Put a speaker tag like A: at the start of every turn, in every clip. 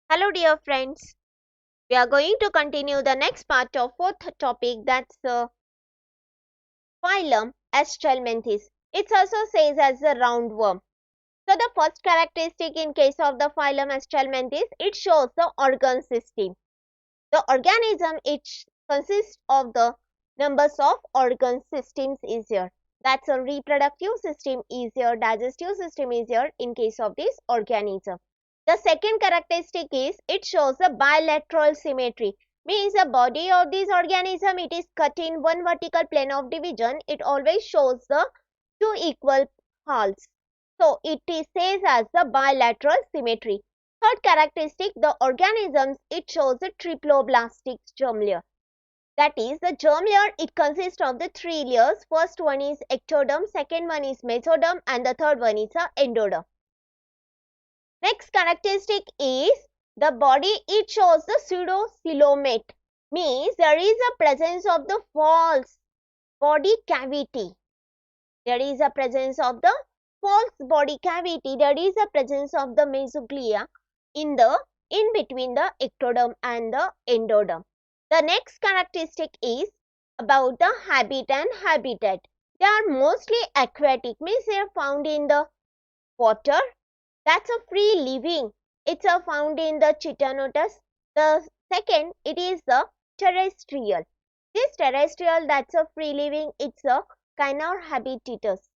A: Hello dear friends, we are going to continue the next part of fourth topic, that's Phylum Aschelminthes. It also says as a roundworm. So the first characteristic in case of the Phylum Aschelminthes, it shows the organ system. The organism it consists of the numbers of organ systems is here. That's a reproductive system is here, digestive system is here in case of this organism. The second characteristic is it shows a bilateral symmetry. Means the body of this organism it is cut in one vertical plane of division. It always shows the two equal halves. So it is says as the bilateral symmetry. Third characteristic, the organisms it shows a triploblastic germ layer. That is, the germ layer it consists of the three layers. First one is ectoderm, second one is mesoderm, and the third one is a endoderm. Next characteristic is the body it shows the pseudocoelomate, means there is a presence of the false body cavity. There is a presence of the false body cavity. There is a presence of the mesoglia in between the ectoderm and the endoderm. The next characteristic is about the habit and habitat. They are mostly aquatic, means they are found in the water. That's a free living. It's a found in the Chittanotus. The second, it is the terrestrial. This terrestrial, that's a free living. It's a Kynar habitatus.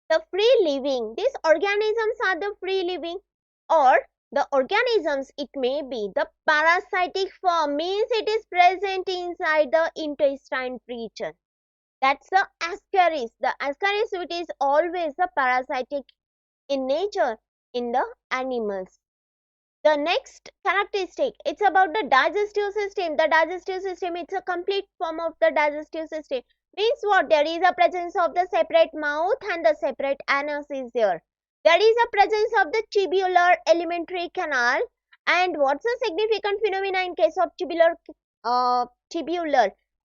A: The free living, these organisms are the free living, or the organisms it may be the parasitic form, means it is present inside the intestine region. That's the ascaris. The ascaris which is always the parasitic in nature in the animals. The next characteristic, it's about the digestive system. The digestive system, it's a complete form of the digestive system. Means what? There is a presence of the separate mouth and the separate anus is there. There is a presence of the tubular alimentary canal. And what's the significant phenomena in case of tubular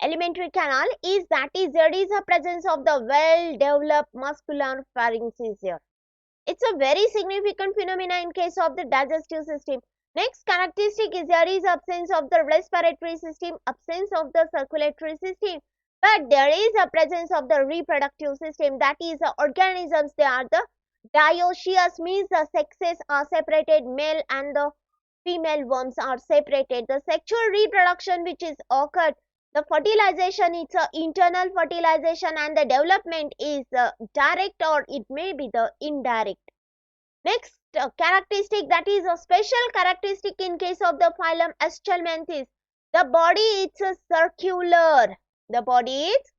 A: alimentary canal is that is there is a presence of the well-developed muscular pharynx is here. It's a very significant phenomena in case of the digestive system. Next characteristic is there is absence of the respiratory system, absence of the circulatory system, but there is a presence of the reproductive system. That is the organisms, they are the dioecious, means the sexes are separated, male and the female worms are separated. The sexual reproduction which is occurred, the fertilization it's a internal fertilization, and the development is direct or it may be the indirect. Next characteristic, that is a special characteristic in case of the phylum Aschelminthes. The body it's a circular. The body is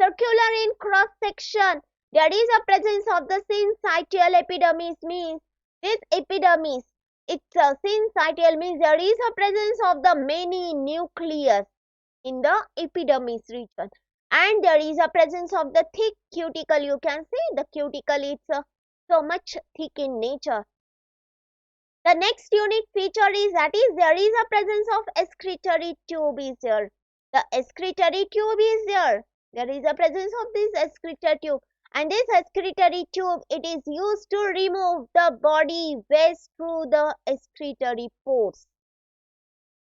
A: circular in cross section. There is a presence of the syncytial epidermis, means this epidermis it's a syncytial, means there is a presence of the many nucleus in the epidermis region, and there is a presence of the thick cuticle. You can see the cuticle is so much thick in nature. The next unique feature is that is there is a presence of excretory tube is there. The excretory tube is there. There is a presence of this excretory tube, and this excretory tube it is used to remove the body waste through the excretory pores.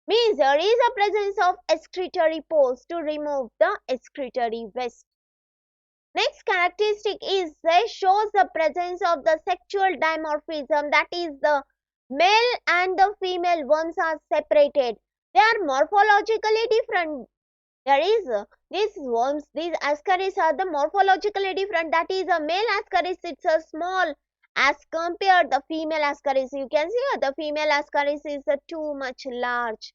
A: Means there is a presence of excretory pores to remove the excretory waste. Next characteristic is they shows the presence of the sexual dimorphism, that is the male and the female worms are separated. They are morphologically different. There is these worms, these ascaris are the morphologically different. That is a male ascaris, it's a small as compared the female ascaris. You can see the female ascaris is too much large.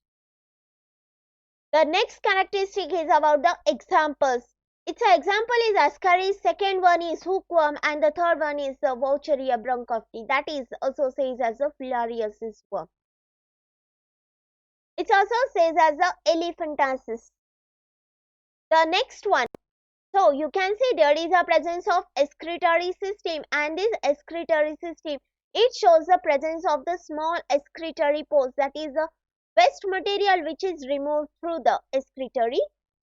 A: The next characteristic is about the examples. Its example is ascaris, second one is hookworm, and the third one is the Vaucheria bronchofti. That is also says as a filariasis worm. It also says as the elephantiasis. The next one, so you can see there is a presence of excretory system, and this excretory system it shows the presence of the small excretory pores, that is the waste material which is removed through the excretory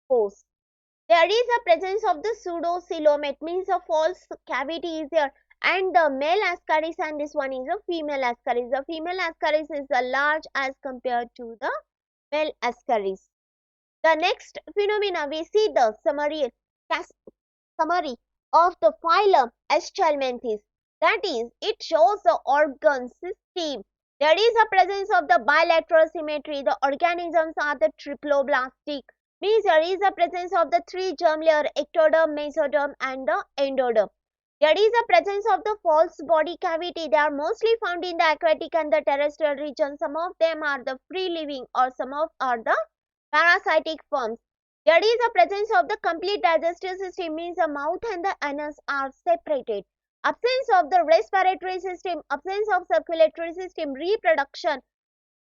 A: pores. There is a presence of the pseudocoelomate, means a false cavity is there, and the male ascaris, and this one is a female ascaris. The female ascaris is large as compared to the male ascaris. The next phenomena we see the summary of the phylum Aschelminthes. That is, it shows the organ system. There is a presence of the bilateral symmetry. The organisms are the triploblastic. Means there is a presence of the three germ layer, ectoderm, mesoderm and the endoderm. There is a presence of the false body cavity. They are mostly found in the aquatic and the terrestrial region. Some of them are the free living or some of are the parasitic forms. There is a presence of the complete digestive system, means the mouth and the anus are separated. Absence of the respiratory system, absence of circulatory system, reproduction.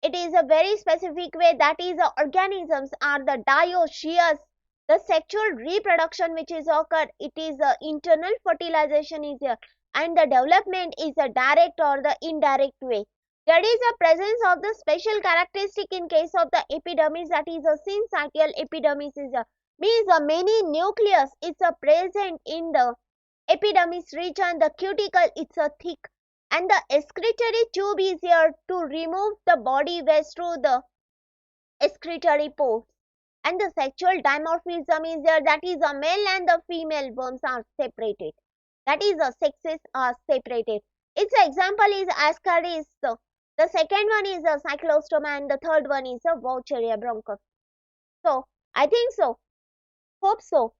A: It is a very specific way, that is the organisms are the dioecious. The sexual reproduction which is occurred, it is the internal fertilization is here, and the development is a direct or the indirect way. There is a presence of the special characteristic in case of the epidermis, that is a syncytial epidermis is a means the many nucleus is a present in the epidermis region. The cuticle it's a thick, and the excretory tube is here to remove the body waste through the excretory pores. And the sexual dimorphism is there, that is a male and the female worms are separated. That is the sexes are separated. Its example is Ascaris. The second one is a cyclostoma and the third one is a Vaucheria bronchus. So I think so. Hope so.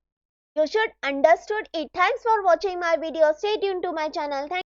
A: You should understood it. Thanks for watching my video. Stay tuned to my channel. Thank